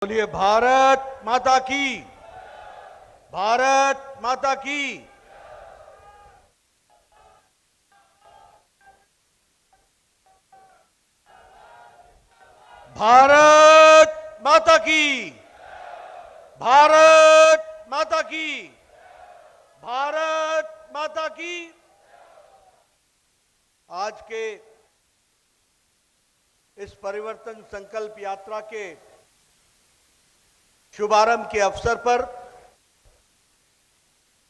बोलिए भारत माता की। भारत माता की। भारत माता की। भारत माता की। भारत माता की। आज के इस परिवर्तन संकल्प यात्रा के शुभारंभ के अवसर पर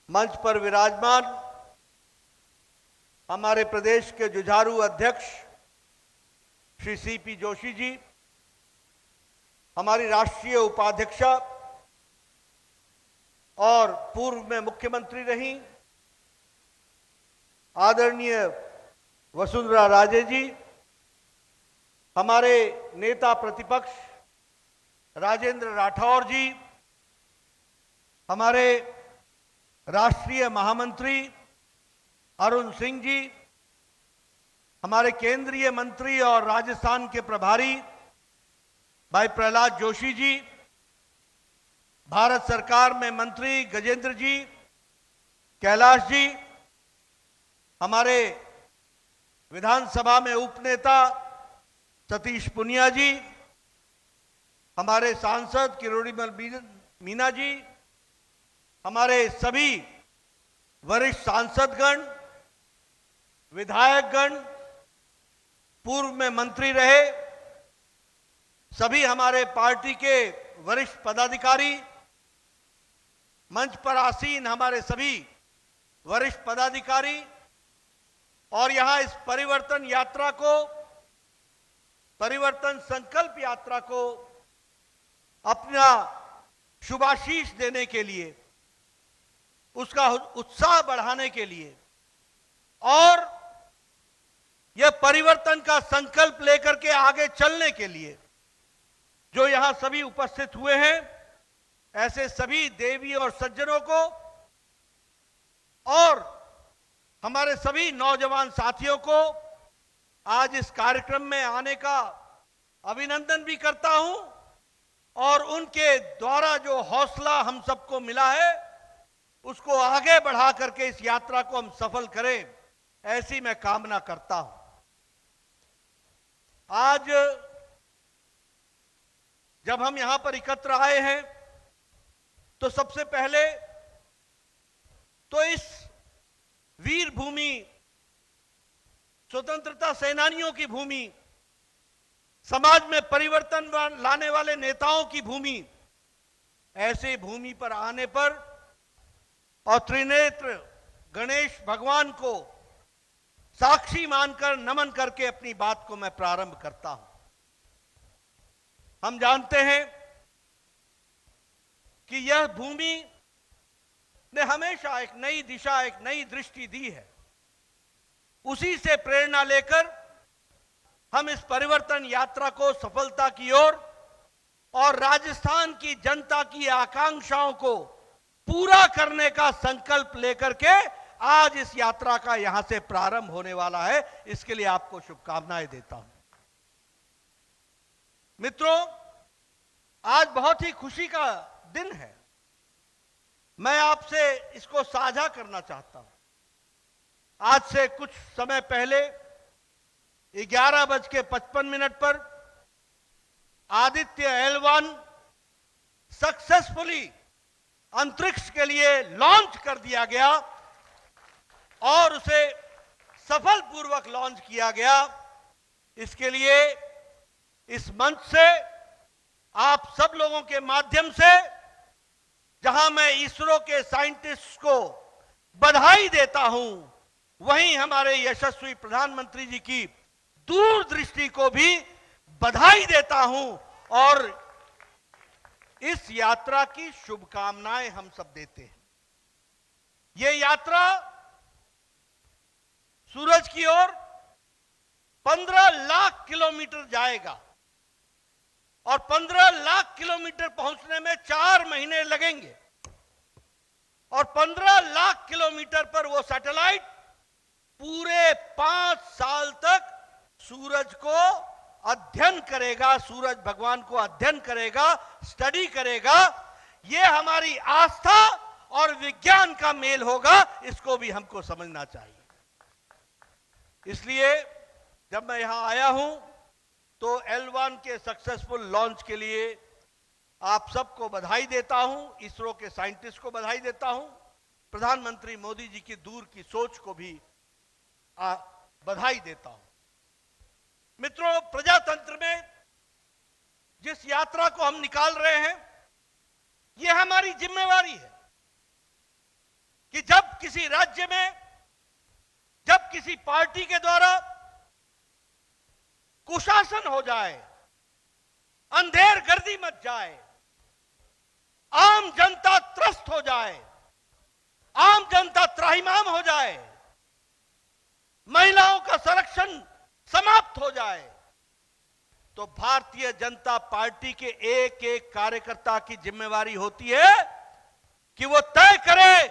मंच पर विराजमान हमारे प्रदेश के जुझारू अध्यक्ष श्री सीपी जोशी जी, हमारी राष्ट्रीय उपाध्यक्षा और पूर्व में मुख्यमंत्री रही आदरणीय वसुंधरा राजे जी, हमारे नेता प्रतिपक्ष राजेंद्र राठौर जी, हमारे राष्ट्रीय महामंत्री अरुण सिंह जी, हमारे केंद्रीय मंत्री और राजस्थान के प्रभारी भाई प्रहलाद जोशी जी, भारत सरकार में मंत्री गजेंद्र जी, कैलाश जी, हमारे विधानसभा में उपनेता सतीश पुनिया जी, हमारे सांसद किरोड़ीमल मीना जी, हमारे सभी वरिष्ठ सांसदगण, विधायकगण, पूर्व में मंत्री रहे सभी हमारे पार्टी के वरिष्ठ पदाधिकारी, मंच पर आसीन हमारे सभी वरिष्ठ पदाधिकारी और यहां इस परिवर्तन यात्रा को, परिवर्तन संकल्प यात्रा को अपना शुभाशीष देने के लिए, उसका उत्साह बढ़ाने के लिए और यह परिवर्तन का संकल्प लेकर के आगे चलने के लिए जो यहां सभी उपस्थित हुए हैं, ऐसे सभी देवी और सज्जनों को और हमारे सभी नौजवान साथियों को आज इस कार्यक्रम में आने का अभिनंदन भी करता हूं और उनके द्वारा जो हौसला हम सबको मिला है उसको आगे बढ़ा करके इस यात्रा को हम सफल करें, ऐसी मैं कामना करता हूं। आज जब हम यहां पर एकत्र आए हैं तो सबसे पहले तो इस वीर भूमि, स्वतंत्रता सेनानियों की भूमि, समाज में परिवर्तन लाने वाले नेताओं की भूमि, ऐसे भूमि पर आने पर और त्रिनेत्र गणेश भगवान को साक्षी मानकर नमन करके अपनी बात को मैं प्रारंभ करता हूं। हम जानते हैं कि यह भूमि ने हमेशा एक नई दिशा, एक नई दृष्टि दी है। उसी से प्रेरणा लेकर हम इस परिवर्तन यात्रा को सफलता की ओर और राजस्थान की जनता की आकांक्षाओं को पूरा करने का संकल्प लेकर के आज इस यात्रा का यहां से प्रारंभ होने वाला है। इसके लिए आपको शुभकामनाएं देता हूं। मित्रों, आज बहुत ही खुशी का दिन है। मैं आपसे इसको साझा करना चाहता हूं। आज से कुछ समय पहले 11:55 पर आदित्य L1 सक्सेसफुली अंतरिक्ष के लिए लॉन्च कर दिया गया और उसे सफलपूर्वक लॉन्च किया गया। इसके लिए इस मंच से आप सब लोगों के माध्यम से, जहां मैं इसरो के साइंटिस्ट को बधाई देता हूं, वहीं हमारे यशस्वी प्रधानमंत्री जी की दूरदृष्टि को भी बधाई देता हूं और इस यात्रा की शुभकामनाएं हम सब देते हैं। यह यात्रा सूरज की ओर 15 लाख किलोमीटर जाएगा और 15 लाख किलोमीटर पहुंचने में 4 महीने लगेंगे और 15 लाख किलोमीटर पर वो सैटेलाइट पूरे 5 साल तक सूरज को अध्ययन करेगा, सूरज भगवान को अध्ययन करेगा, स्टडी करेगा, यह हमारी आस्था और विज्ञान का मेल होगा, इसको भी हमको समझना चाहिए। इसलिए जब मैं यहां आया हूं तो L1 के सक्सेसफुल लॉन्च के लिए आप सबको बधाई देता हूं, इसरो के साइंटिस्ट को बधाई देता हूं, प्रधानमंत्री मोदी जी की दूर की सोच को भी बधाई देता हूं। मित्रों, प्रजातंत्र में जिस यात्रा को हम निकाल रहे हैं, यह हमारी जिम्मेवारी है कि जब किसी राज्य में, जब किसी पार्टी के द्वारा कुशासन हो जाए, अंधेर गर्दी मच जाए, आम जनता त्रस्त हो जाए, आम जनता त्राहिमाम हो जाए, महिलाओं का संरक्षण समाप्त हो जाए, तो भारतीय जनता पार्टी के एक एक कार्यकर्ता की जिम्मेवारी होती है कि वो तय करे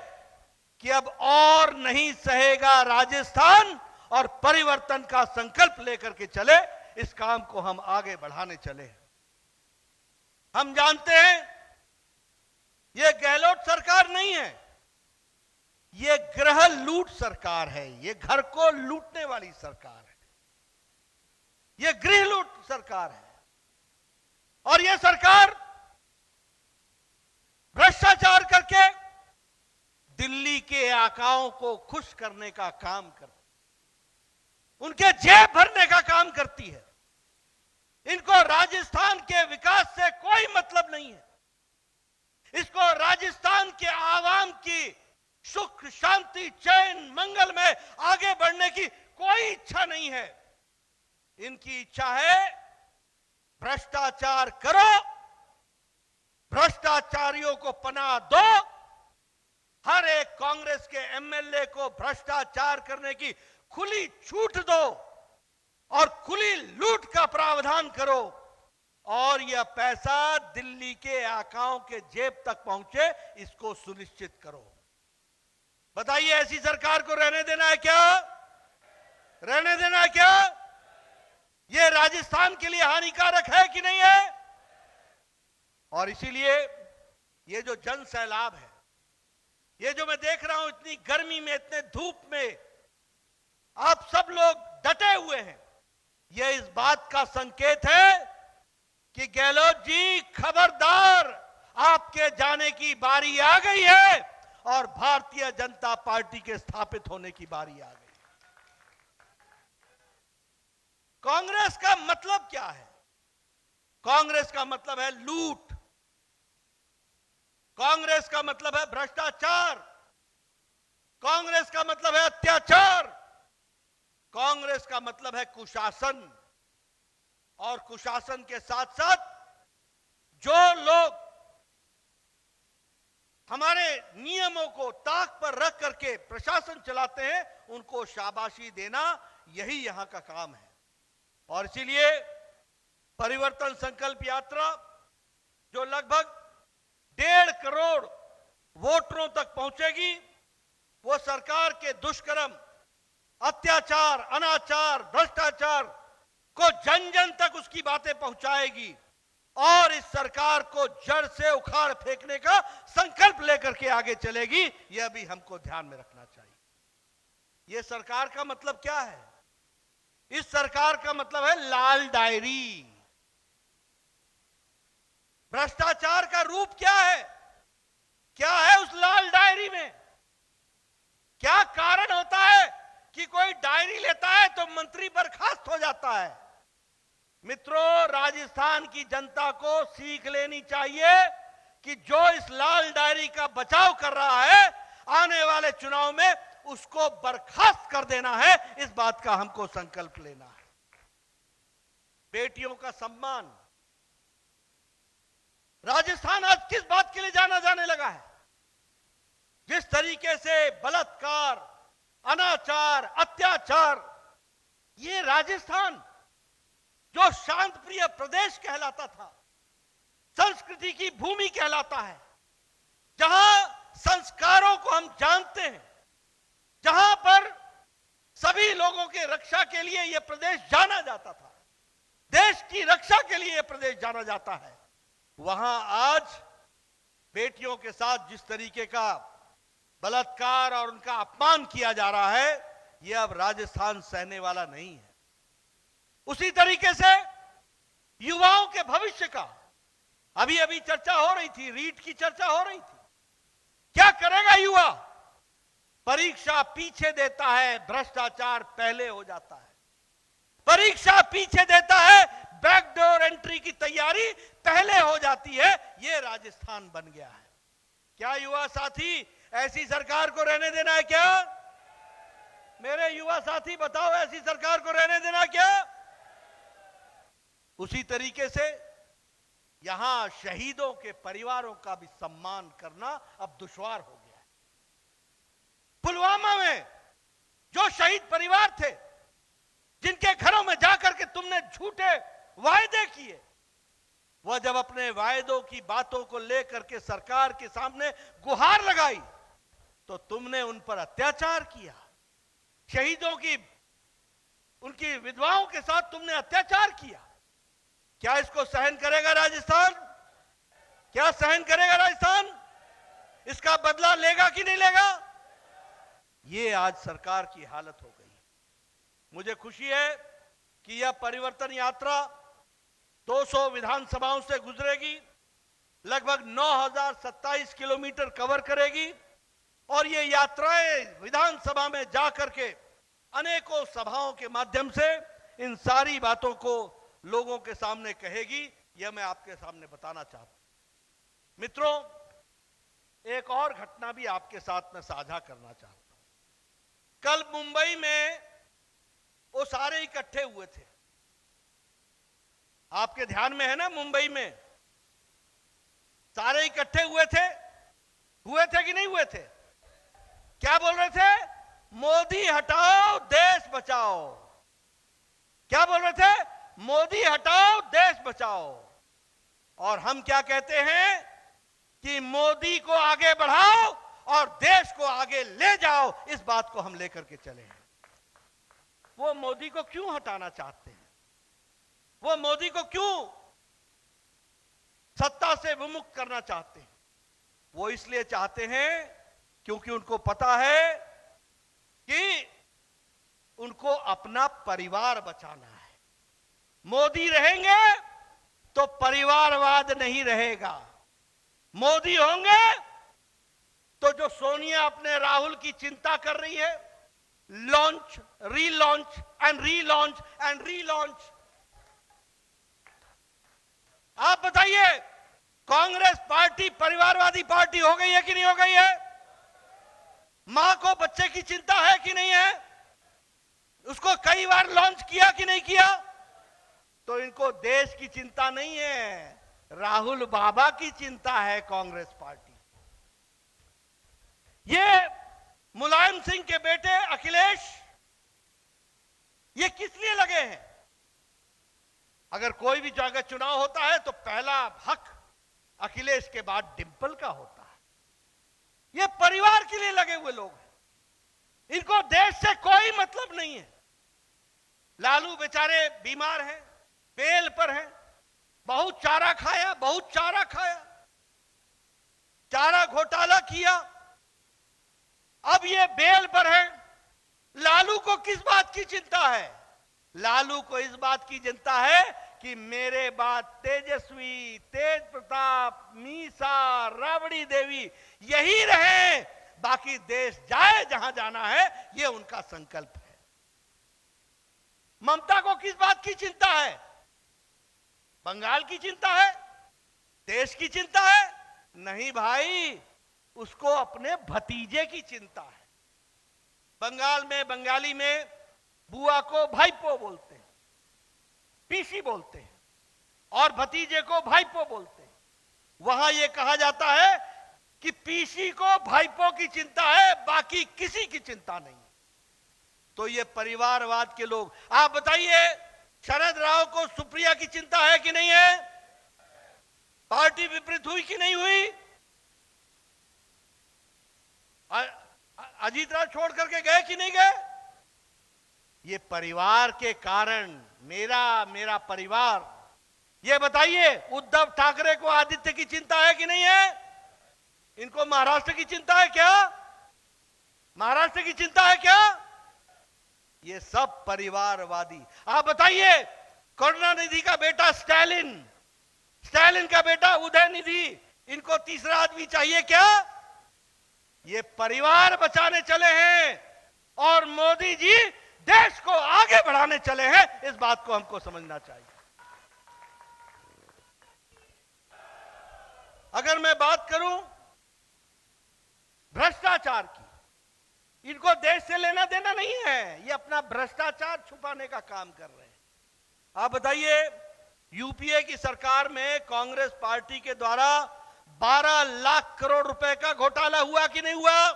कि अब और नहीं सहेगा राजस्थान, और परिवर्तन का संकल्प लेकर के चले, इस काम को हम आगे बढ़ाने चले। हम जानते हैं यह गहलोत सरकार नहीं है, यह गृह लूट सरकार है, यह घर को लूटने वाली सरकार है, यह गृह लूट सरकार है। और यह सरकार भ्रष्टाचार करके दिल्ली के आकाओं को खुश करने का काम करती, उनके जेब भरने का काम करती है। इनको राजस्थान के विकास से कोई मतलब नहीं है, इसको राजस्थान के आवाम की सुख, शांति, चैन, मंगल में आगे बढ़ने की कोई इच्छा नहीं है। इनकी इच्छा है भ्रष्टाचार करो, भ्रष्टाचारियों को पनाह दो, हर एक कांग्रेस के एमएलए को भ्रष्टाचार करने की खुली छूट दो और खुली लूट का प्रावधान करो, और यह पैसा दिल्ली के आकाओं के जेब तक पहुंचे, इसको सुनिश्चित करो। बताइए, ऐसी सरकार को रहने देना है क्या? रहने देना है क्या? यह राजस्थान के लिए हानिकारक है कि नहीं है? और इसीलिए ये जो जन सैलाब है, ये जो मैं देख रहा हूं, इतनी गर्मी में, इतने धूप में आप सब लोग डटे हुए हैं, यह इस बात का संकेत है कि गहलोत जी खबरदार, आपके जाने की बारी आ गई है और भारतीय जनता पार्टी के स्थापित होने की बारी आ गई। कांग्रेस का मतलब क्या है? कांग्रेस का मतलब है लूट, कांग्रेस का मतलब है भ्रष्टाचार, कांग्रेस का मतलब है अत्याचार, कांग्रेस का मतलब है कुशासन। और कुशासन के साथ साथ जो लोग हमारे नियमों को ताक पर रख करके प्रशासन चलाते हैं, उनको शाबाशी देना, यही यहां का काम है। और इसीलिए परिवर्तन संकल्प यात्रा जो लगभग 1.5 करोड़ वोटरों तक पहुंचेगी, वो सरकार के दुष्कर्म, अत्याचार, अनाचार, भ्रष्टाचार को जन जन तक उसकी बातें पहुंचाएगी और इस सरकार को जड़ से उखाड़ फेंकने का संकल्प लेकर के आगे चलेगी। यह भी हमको ध्यान में रखना चाहिए। यह सरकार का मतलब क्या है? इस सरकार का मतलब है लाल डायरी। भ्रष्टाचार का रूप क्या है? क्या है उस लाल डायरी में? क्या कारण होता है कि कोई डायरी लेता है तो मंत्री बर्खास्त हो जाता है? मित्रों, राजस्थान की जनता को सीख लेनी चाहिए कि जो इस लाल डायरी का बचाव कर रहा है, आने वाले चुनाव में उसको बर्खास्त कर देना है। इस बात का हमको संकल्प लेना है। बेटियों का सम्मान, राजस्थान आज किस बात के लिए जाना जाने लगा है? जिस तरीके से बलात्कार, अनाचार, अत्याचार, ये राजस्थान जो शांत प्रिय प्रदेश कहलाता था, संस्कृति की भूमि कहलाता है, जहां संस्कारों को हम जानते हैं, जहां पर सभी लोगों के रक्षा के लिए यह प्रदेश जाना जाता था, देश की रक्षा के लिए प्रदेश जाना जाता है, वहां आज बेटियों के साथ जिस तरीके का बलात्कार और उनका अपमान किया जा रहा है, यह अब राजस्थान सहने वाला नहीं है। उसी तरीके से युवाओं के भविष्य का अभी अभी चर्चा हो रही थी, रीट की चर्चा हो रही थी। क्या करेगा युवा? परीक्षा पीछे देता है, भ्रष्टाचार पहले हो जाता है। परीक्षा पीछे देता है, बैकडोर एंट्री की तैयारी पहले हो जाती है। यह राजस्थान बन गया है। क्या युवा साथी ऐसी सरकार को रहने देना है क्या? मेरे युवा साथी बताओ, ऐसी सरकार को रहने देना क्या? उसी तरीके से यहां शहीदों के परिवारों का भी सम्मान करना अब दुश्वार हो गया है। पुलवामा में जो शहीद परिवार थे, जिनके घरों में जाकर के तुमने झूठे वायदे किए, वह जब अपने वायदों की बातों को लेकर के सरकार के सामने गुहार लगाई, तो तुमने उन पर अत्याचार किया। शहीदों की, उनकी विधवाओं के साथ तुमने अत्याचार किया। क्या इसको सहन करेगा राजस्थान? क्या सहन करेगा राजस्थान? इसका बदला लेगा कि नहीं लेगा? ये आज सरकार की हालत हो गई। मुझे खुशी है कि यह परिवर्तन यात्रा 200 विधानसभाओं से गुजरेगी, लगभग 9027 किलोमीटर कवर करेगी और ये यात्राएं विधानसभा में जाकर के अनेकों सभाओं के माध्यम से इन सारी बातों को लोगों के सामने कहेगी। यह मैं आपके सामने बताना चाहता हूं। मित्रों, एक और घटना भी आपके साथ में साझा करना चाहता हूं। कल मुंबई में वो सारे इकट्ठे हुए थे, आपके ध्यान में है ना? मुंबई में सारे इकट्ठे हुए थे कि नहीं हुए थे? क्या बोल रहे थे? मोदी हटाओ देश बचाओ। क्या बोल रहे थे? मोदी हटाओ देश बचाओ। और हम क्या कहते हैं कि मोदी को आगे बढ़ाओ और देश को आगे ले जाओ। इस बात को हम लेकर के चले हैं। वो मोदी को क्यों हटाना चाहते हैं? वो मोदी को क्यों सत्ता से विमुक्त करना चाहते हैं? वो इसलिए चाहते हैं क्योंकि उनको पता है कि उनको अपना परिवार बचाना है। मोदी रहेंगे तो परिवारवाद नहीं रहेगा। मोदी होंगे तो जो सोनिया अपने राहुल की चिंता कर रही है, launch, relaunch and relaunch and relaunch, आप बताइए, कांग्रेस पार्टी परिवारवादी पार्टी हो गई है कि नहीं हो गई है? मां को बच्चे की चिंता है कि नहीं है? उसको कई बार लॉन्च किया कि नहीं किया? तो इनको देश की चिंता नहीं है, राहुल बाबा की चिंता है कांग्रेस पार्टी। ये मुलायम सिंह के बेटे अखिलेश, ये किस लिए लगे हैं? अगर कोई भी जगह चुनाव होता है तो पहला हक अखिलेश के बाद डिंपल का होता है। ये परिवार के लिए लगे हुए लोग हैं, इनको देश से कोई मतलब नहीं है। लालू बेचारे बीमार हैं, बेल पर हैं, बहुत चारा खाया, बहुत चारा खाया, चारा घोटाला किया, अब ये बेल पर है। लालू को किस बात की चिंता है? लालू को इस बात की चिंता है कि मेरे बाद तेजस्वी, तेज प्रताप, मीसा, राबड़ी देवी यही रहे, बाकी देश जाए जहां जाना है, यह उनका संकल्प है। ममता को किस बात की चिंता है? बंगाल की चिंता है? देश की चिंता है? नहीं भाई, उसको अपने भतीजे की चिंता है। बंगाल में, बंगाली में बुआ को भाईपो बोलते हैं, पीसी बोलते हैं, और भतीजे को भाईपो बोलते हैं। वहां यह कहा जाता है कि पीसी को भाईपो की चिंता है, बाकी किसी की चिंता नहीं। तो ये परिवारवाद के लोग, आप बताइए, शरद राव को सुप्रिया की चिंता है कि नहीं है? पार्टी विपरीत हुई कि नहीं हुई? अजीत राव छोड़ करके गए कि नहीं गए? ये परिवार के कारण, मेरा परिवार। ये बताइए, उद्धव ठाकरे को आदित्य की चिंता है कि नहीं है? इनको महाराष्ट्र की चिंता है क्या? महाराष्ट्र की चिंता है क्या? ये सब परिवारवादी। आप बताइए, करुणानिधि का बेटा स्टालिन, स्टालिन का बेटा उदयनिधि, इनको तीसरा आदमी चाहिए क्या? ये परिवार बचाने चले हैं और मोदी जी देश को आगे बढ़ाने चले हैं। इस बात को हमको समझना चाहिए। अगर मैं बात करूं भ्रष्टाचार की, इनको देश से लेना देना नहीं है, ये अपना भ्रष्टाचार छुपाने का काम कर रहे हैं। आप बताइए, यूपीए की सरकार में कांग्रेस पार्टी के द्वारा 12 लाख करोड़ रुपए का घोटाला हुआ कि नहीं हुआ?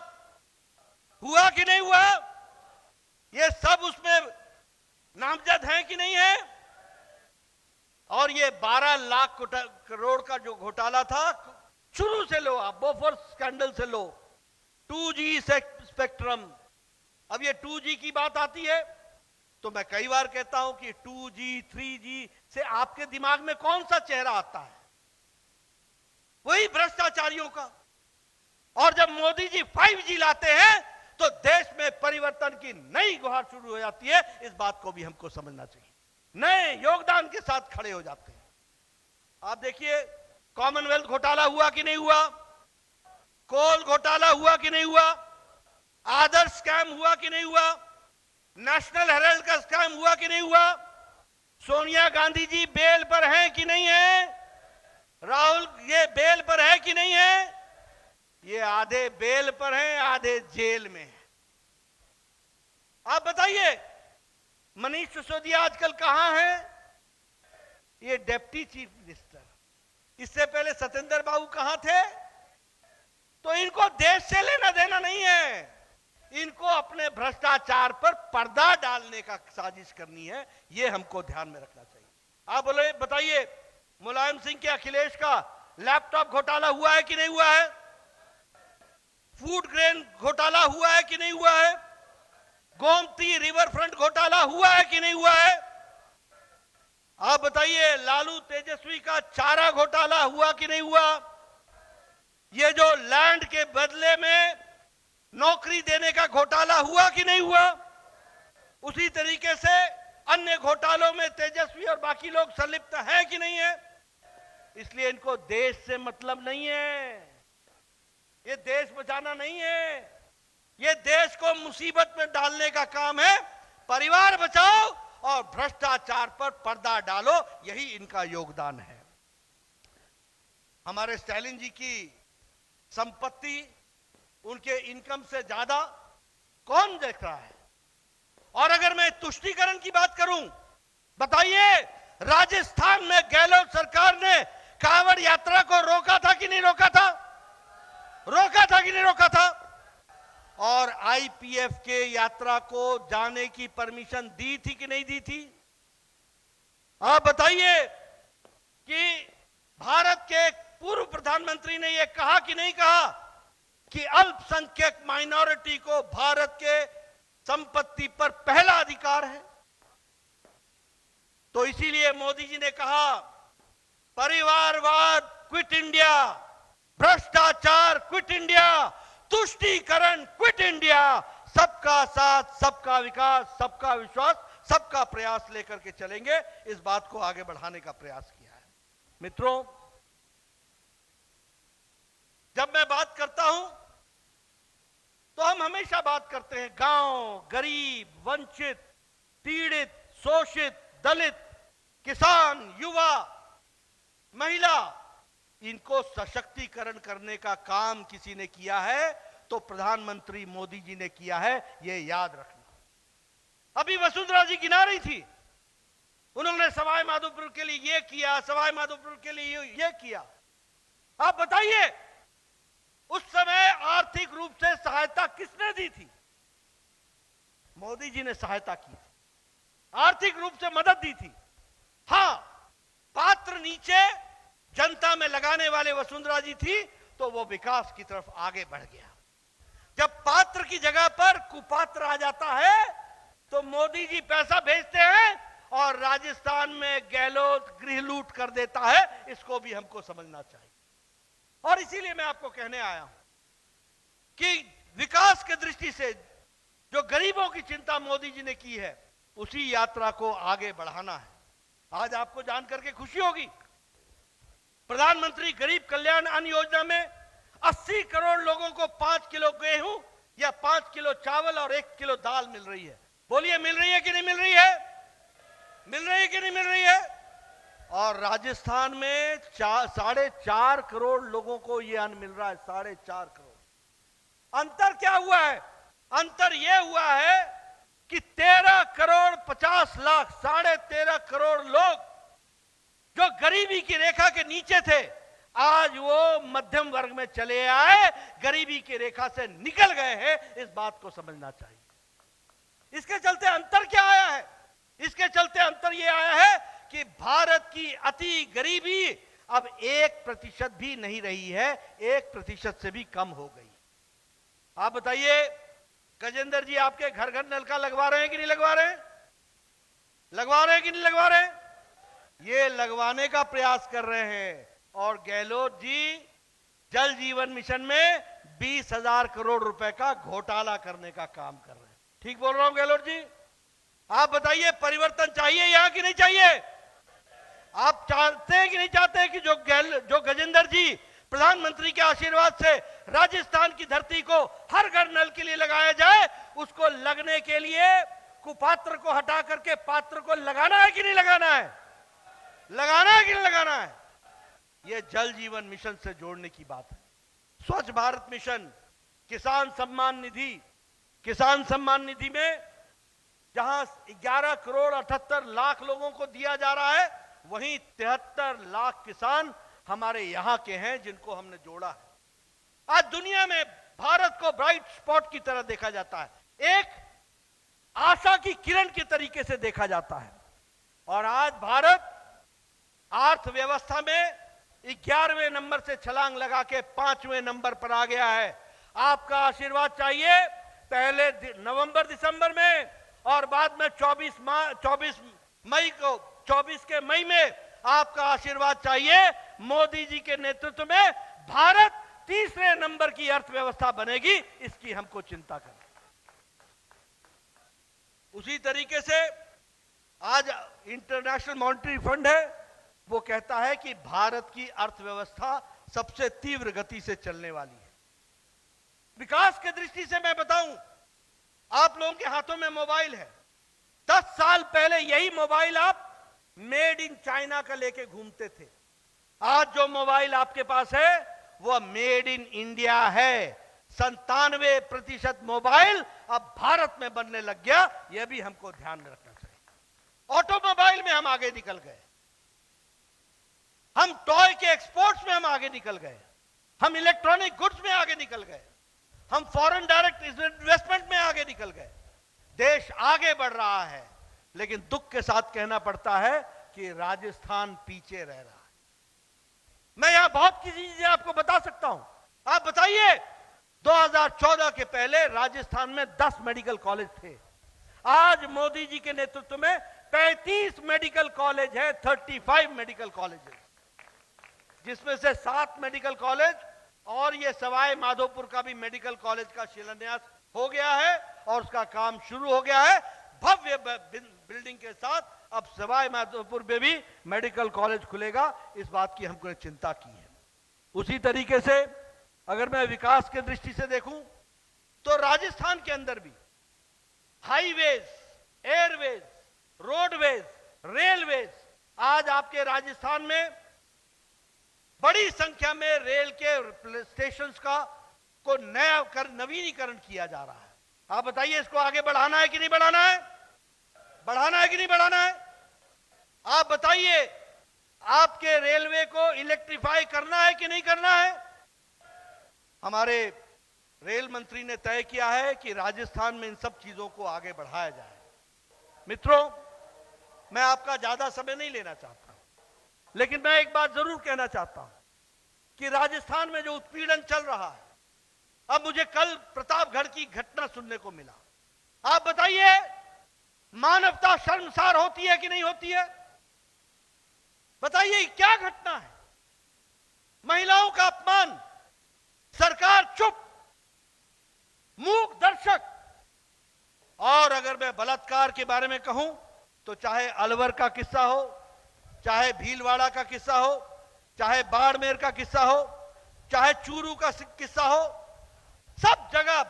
हुआ कि नहीं हुआ? ये सब उसमें नामजद हैं कि नहीं है? और ये 12 लाख करोड़ का जो घोटाला था, शुरू से लो आप, बोफोर्स स्कैंडल से लो, 2G स्पेक्ट्रम। अब ये 2G की बात आती है तो मैं कई बार कहता हूं कि 2G 3G से आपके दिमाग में कौन सा चेहरा आता है? वही भ्रष्टाचारियों का। और जब मोदी जी 5G लाते हैं तो देश में परिवर्तन की नई गुहार शुरू हो जाती है। इस बात को भी हमको समझना चाहिए। नए योगदान के साथ खड़े हो जाते हैं। आप देखिए, कॉमनवेल्थ घोटाला हुआ कि नहीं हुआ? कोल घोटाला हुआ कि नहीं हुआ? आदर्श स्कैम हुआ कि नहीं हुआ? नेशनल हेराल्ड का स्कैम हुआ कि नहीं हुआ? सोनिया गांधी जी बेल पर हैं कि नहीं है? राहुल ये बेल पर है कि नहीं है? ये आधे बेल पर हैं, आधे जेल में हैं। आप बताइए, मनीष सिसोदिया आजकल कहां है? ये डिप्टी चीफ मिनिस्टर। इससे पहले सत्येंद्र बाबू कहां थे? तो इनको देश से लेना देना नहीं है, इनको अपने भ्रष्टाचार पर पर्दा डालने का साजिश करनी है। यह हमको ध्यान में रखना चाहिए। आप बोले, बताइए, मुलायम सिंह के अखिलेश का लैपटॉप घोटाला हुआ है कि नहीं हुआ है? फूड ग्रेन घोटाला हुआ है कि नहीं हुआ है? गोमती रिवर फ्रंट घोटाला हुआ है कि नहीं हुआ है? आप बताइए, लालू तेजस्वी का चारा घोटाला हुआ कि नहीं हुआ? ये जो लैंड के बदले में नौकरी देने का घोटाला हुआ कि नहीं हुआ? उसी तरीके से अन्य घोटालों में तेजस्वी और बाकी लोग संलिप्त हैं कि नहीं है? इसलिए इनको देश से मतलब नहीं है। ये देश बचाना नहीं है, ये देश को मुसीबत में डालने का काम है। परिवार बचाओ और भ्रष्टाचार पर पर्दा डालो, यही इनका योगदान है। हमारे स्टालिन जी की संपत्ति, उनके इनकम से ज्यादा कौन देख रहा है? और अगर मैं तुष्टीकरण की बात करूं, बताइए, राजस्थान में गहलोत सरकार ने कांवड़ यात्रा को रोका था कि नहीं रोका था? रोका था कि नहीं रोका था? और आईपीएफ के यात्रा को जाने की परमिशन दी थी कि नहीं दी थी? आप बताइए कि भारत के पूर्व प्रधानमंत्री ने यह कहा कि नहीं कहा कि अल्पसंख्यक माइनॉरिटी को भारत के संपत्ति पर पहला अधिकार है? तो इसीलिए मोदी जी ने कहा, परिवारवाद क्विट इंडिया, भ्रष्टाचार क्विट इंडिया, तुष्टीकरण क्विट इंडिया, सबका साथ, सबका विकास, सबका विश्वास, सबका प्रयास लेकर के चलेंगे। इस बात को आगे बढ़ाने का प्रयास किया है। मित्रों, जब मैं बात करता हूं तो हम हमेशा बात करते हैं गांव, गरीब, वंचित, पीड़ित, शोषित, दलित, किसान, युवा, महिला, इनको सशक्तिकरण करने का काम किसी ने किया है तो प्रधानमंत्री मोदी जी ने किया है, यह याद रखना। अभी वसुंधरा जी गिना रही थी, उन्होंने सवाई माधोपुर के लिए यह किया, सवाई माधोपुर के लिए यह किया। आप बताइए, उस समय आर्थिक रूप से सहायता किसने दी थी? मोदी जी ने सहायता की थी, आर्थिक रूप से मदद दी थी। हां, पात्र नीचे जनता में लगाने वाले वसुंधरा जी थी तो वो विकास की तरफ आगे बढ़ गया। जब पात्र की जगह पर कुपात्र आ जाता है तो मोदी जी पैसा भेजते हैं और राजस्थान में गहलोत गृह लूट कर देता है। इसको भी हमको समझना चाहिए। और इसीलिए मैं आपको कहने आया हूं कि विकास की दृष्टि से जो गरीबों की चिंता मोदी जी ने की है, उसी यात्रा को आगे बढ़ाना है। आज आपको जानकर के खुशी होगी, प्रधानमंत्री गरीब कल्याण अन्न योजना में 80 करोड़ लोगों को 5 किलो गेहूं या 5 किलो चावल और 1 किलो दाल मिल रही है। बोलिए, मिल रही है कि नहीं मिल रही है? मिल रही है कि नहीं मिल रही है? और राजस्थान में 4.5 करोड़ लोगों को यह अन्न मिल रहा है। 4.5 करोड़। अंतर क्या हुआ है? अंतर यह हुआ है कि 13 करोड़ 50 लाख 13.5 करोड़ लोग जो गरीबी की रेखा के नीचे थे, आज वो मध्यम वर्ग में चले आए, गरीबी की रेखा से निकल गए हैं। इस बात को समझना चाहिए। इसके चलते अंतर क्या आया है? इसके चलते अंतर यह आया है कि भारत की अति गरीबी अब 1% भी नहीं रही है, 1% से भी कम हो गई। आप बताइए, गजेंद्र जी आपके घर घर नलका लगवा रहे हैं कि नहीं लगवा रहे हैं? लगवा रहे हैं कि नहीं लगवा रहे हैं? ये लगवाने का प्रयास कर रहे हैं। और गहलोत जी जल जीवन मिशन में 20,000 करोड़ रुपए का घोटाला करने का काम कर रहे हैं। ठीक बोल रहा हूं गहलोत जी? आप बताइए, परिवर्तन चाहिए यहां कि नहीं चाहिए? आप चाहते हैं कि नहीं चाहते हैं कि जो गजेंद्र जी प्रधानमंत्री के आशीर्वाद से राजस्थान की धरती को हर घर नल के लिए लगाया जाए, उसको लगने के लिए कुपात्र को हटा करके पात्र को लगाना है कि नहीं लगाना है? लगाना है कि नहीं लगाना है? यह जल जीवन मिशन से जोड़ने की बात है। स्वच्छ भारत मिशन, किसान सम्मान निधि, किसान सम्मान निधि में जहां 11 करोड़ 78 लाख लोगों को दिया जा रहा है, वहीं 73 लाख किसान हमारे यहां के हैं जिनको हमने जोड़ा है। आज दुनिया में भारत को ब्राइट स्पॉट की तरह देखा जाता है, एक आशा की किरण के तरीके से देखा जाता है। और आज भारत अर्थव्यवस्था में 11वें नंबर से छलांग लगा के 5वें नंबर पर आ गया है। आपका आशीर्वाद चाहिए, पहले नवंबर दिसंबर में और बाद में 24 के मई में आपका आशीर्वाद चाहिए। मोदी जी के नेतृत्व में भारत 3रे नंबर की अर्थव्यवस्था बनेगी, इसकी हमको चिंता करनी। उसी तरीके से आज इंटरनेशनल मॉनेटरी फंड है, वो कहता है कि भारत की अर्थव्यवस्था सबसे तीव्र गति से चलने वाली है। विकास की दृष्टि से मैं बताऊं, आप लोगों के हाथों में मोबाइल है। 10 साल पहले यही मोबाइल आप मेड इन चाइना का लेके घूमते थे। आज जो मोबाइल आपके पास है वह मेड इन इंडिया है। 97% मोबाइल अब भारत में बनने लग गया, यह भी हमको ध्यान में रखना चाहिए। ऑटोमोबाइल में हम आगे निकल गए, हम टॉय के एक्सपोर्ट्स में हम आगे निकल गए, हम इलेक्ट्रॉनिक गुड्स में आगे निकल गए, हम फॉरेन डायरेक्ट इन्वेस्टमेंट में आगे निकल गए। देश आगे बढ़ रहा है, लेकिन दुख के साथ कहना पड़ता है कि राजस्थान पीछे रह रहा है। मैं यहां बहुत सी चीजें आपको बता सकता हूं। आप बताइए, 2014 के पहले राजस्थान में 10 मेडिकल कॉलेज थे। आज मोदी जी के नेतृत्व में 35 मेडिकल कॉलेज है, 35 मेडिकल कॉलेज, जिसमें से 7 मेडिकल कॉलेज और ये सवाई माधोपुर का भी मेडिकल कॉलेज का शिलान्यास हो गया है और उसका काम शुरू हो गया है। भव्य बिल्डिंग के साथ अब सवाई माधोपुर में भी मेडिकल कॉलेज खुलेगा। इस बात की हमको चिंता की है। उसी तरीके से अगर मैं विकास के दृष्टि से देखूं तो राजस्थान के अंदर भी हाईवेज, एयरवेज, रोडवेज, रेलवेज, आज आपके राजस्थान में बड़ी संख्या में रेल के स्टेशंस को नवीनीकरण किया जा रहा है। आप बताइए, इसको आगे बढ़ाना है कि नहीं बढ़ाना है? बढ़ाना है कि नहीं बढ़ाना है? आप बताइए, आपके रेलवे को इलेक्ट्रीफाई करना है कि नहीं करना है? हमारे रेल मंत्री ने तय किया है कि राजस्थान में इन सब चीजों को आगे बढ़ाया जाए। मित्रों, मैं आपका ज्यादा समय नहीं लेना चाहता, लेकिन मैं एक बात जरूर कहना चाहता हूं कि राजस्थान में जो उत्पीड़न चल रहा है, अब मुझे कल प्रतापगढ़ की घटना सुनने को मिला। आप बताइए, मानवता शर्मसार होती है कि नहीं होती है? बताइए क्या घटना है? महिलाओं का अपमान, सरकार चुप, मूक दर्शक। और अगर मैं बलात्कार के बारे में कहूं तो चाहे अलवर का किस्सा हो, चाहे भीलवाड़ा का किस्सा हो, चाहे बाड़मेर का किस्सा हो, चाहे चूरू का किस्सा हो, सब जगह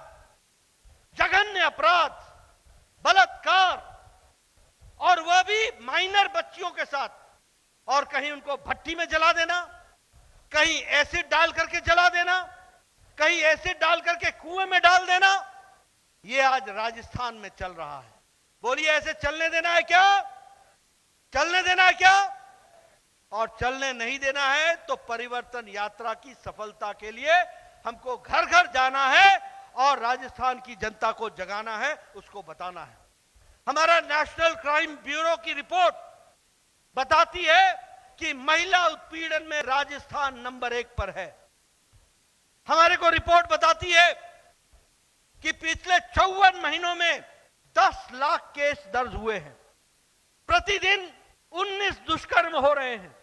जघन्य अपराध, बलात्कार, और वह भी माइनर बच्चियों के साथ। और कहीं उनको भट्टी में जला देना, कहीं एसिड डाल करके जला देना, कहीं एसिड डाल करके कुएं में डाल देना। यह आज राजस्थान में चल रहा है। बोलिए ऐसे चलने देना है क्या? चलने देना है क्या? और चलने नहीं देना है तो परिवर्तन यात्रा की सफलता के लिए हमको घर घर जाना है और राजस्थान की जनता को जगाना है, उसको बताना है। हमारा नेशनल क्राइम ब्यूरो की रिपोर्ट बताती है कि महिला उत्पीड़न में राजस्थान नंबर 1 पर है। हमारे को रिपोर्ट बताती है कि पिछले 54 महीनों में 10 लाख केस दर्ज हुए हैं। प्रतिदिन 19 दुष्कर्म हो रहे हैं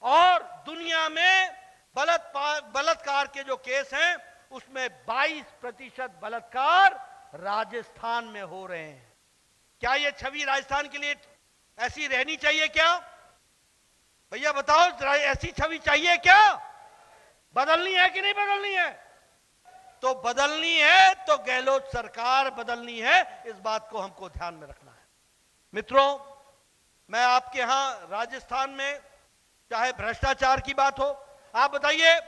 और दुनिया में बलात्कार के जो केस हैं उसमें 22% बलात्कार राजस्थान में हो रहे हैं। क्या यह छवि राजस्थान के लिए ऐसी रहनी चाहिए क्या? भैया बताओ, ऐसी छवि चाहिए क्या? बदलनी है कि नहीं बदलनी है? तो बदलनी है तो गहलोत सरकार बदलनी है, इस बात को हमको ध्यान में रखना है। मित्रों, मैं आपके यहां राजस्थान में चाहे भ्रष्टाचार की बात हो, आप बताइए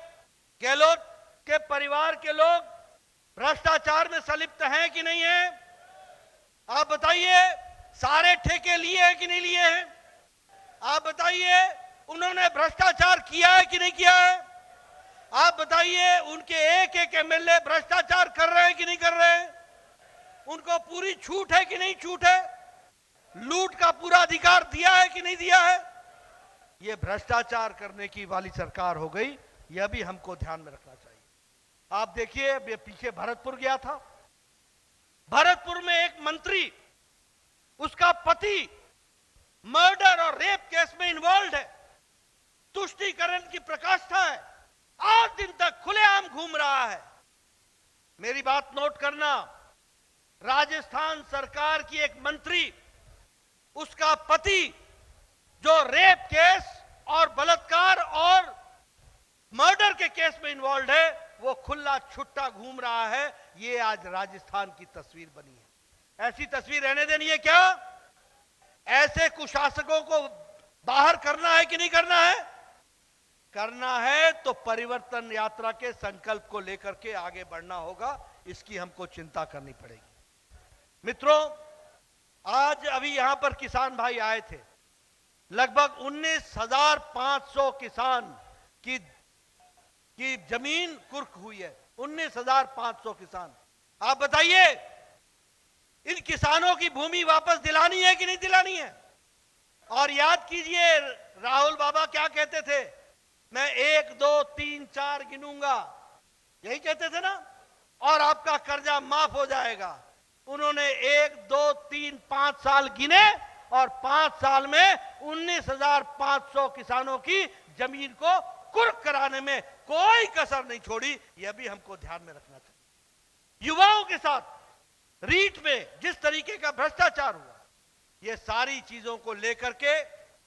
गहलोत के परिवार के लोग भ्रष्टाचार में संलिप्त हैं कि नहीं है? आप बताइए सारे ठेके लिए हैं कि नहीं लिए हैं? आप बताइए उन्होंने भ्रष्टाचार किया है कि नहीं किया है? आप बताइए उनके एक एक एमएलए भ्रष्टाचार कर रहे हैं कि नहीं कर रहे हैं? उनको पूरी छूट है कि नहीं छूट है? लूट का पूरा अधिकार दिया है कि नहीं दिया है? यह भ्रष्टाचार करने की वाली सरकार हो गई, यह भी हमको ध्यान में रखना चाहिए। आप देखिए, ये पीछे भरतपुर गया था, भरतपुर में एक मंत्री, उसका पति मर्डर और रेप केस में इन्वॉल्व है, तुष्टीकरण की प्रकाष्ठा है, आज दिन तक खुलेआम घूम रहा है। मेरी बात नोट करना, राजस्थान सरकार की एक मंत्री, उसका पति जो रेप केस और बलात्कार और मर्डर के केस में इन्वॉल्व है, वो खुला छुट्टा घूम रहा है। ये आज राजस्थान की तस्वीर बनी है। ऐसी तस्वीर रहने देनी है क्या? ऐसे कुशासकों को बाहर करना है कि नहीं करना है? करना है तो परिवर्तन यात्रा के संकल्प को लेकर के आगे बढ़ना होगा, इसकी हमको चिंता करनी पड़ेगी। मित्रों, आज अभी यहां पर किसान भाई आए थे, लगभग 19,500 किसान की जमीन कुर्क हुई है। 19,500 किसान। आप बताइए इन किसानों की भूमि वापस दिलानी है कि नहीं दिलानी है? और याद कीजिए राहुल बाबा क्या कहते थे, मैं 1 2 3 4 गिनूंगा, यही कहते थे ना, और आपका कर्जा माफ हो जाएगा। उन्होंने 1 2 3 5 साल गिने और 5 साल में 19,500 किसानों की जमीन को कुर्क कराने में कोई कसर नहीं छोड़ी। यह भी हमको ध्यान में रखना चाहिए। युवाओं के साथ रीट में जिस तरीके का भ्रष्टाचार हुआ, यह सारी चीजों को लेकर के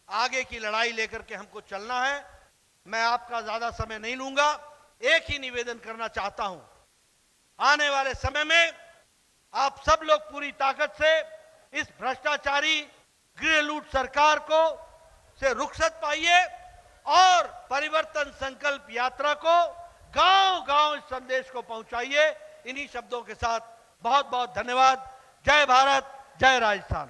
आगे की लड़ाई लेकर के हमको चलना है। मैं आपका ज्यादा समय नहीं लूंगा, एक ही निवेदन करना चाहता हूं, आने वाले समय में आप सब लोग पूरी ताकत से इस भ्रष्टाचारी गृह लूट सरकार को से रुखसत पाइए और परिवर्तन संकल्प यात्रा को गांव-गांव इस संदेश को पहुंचाइए। इन्हीं शब्दों के साथ बहुत बहुत धन्यवाद। जय भारत, जय राजस्थान।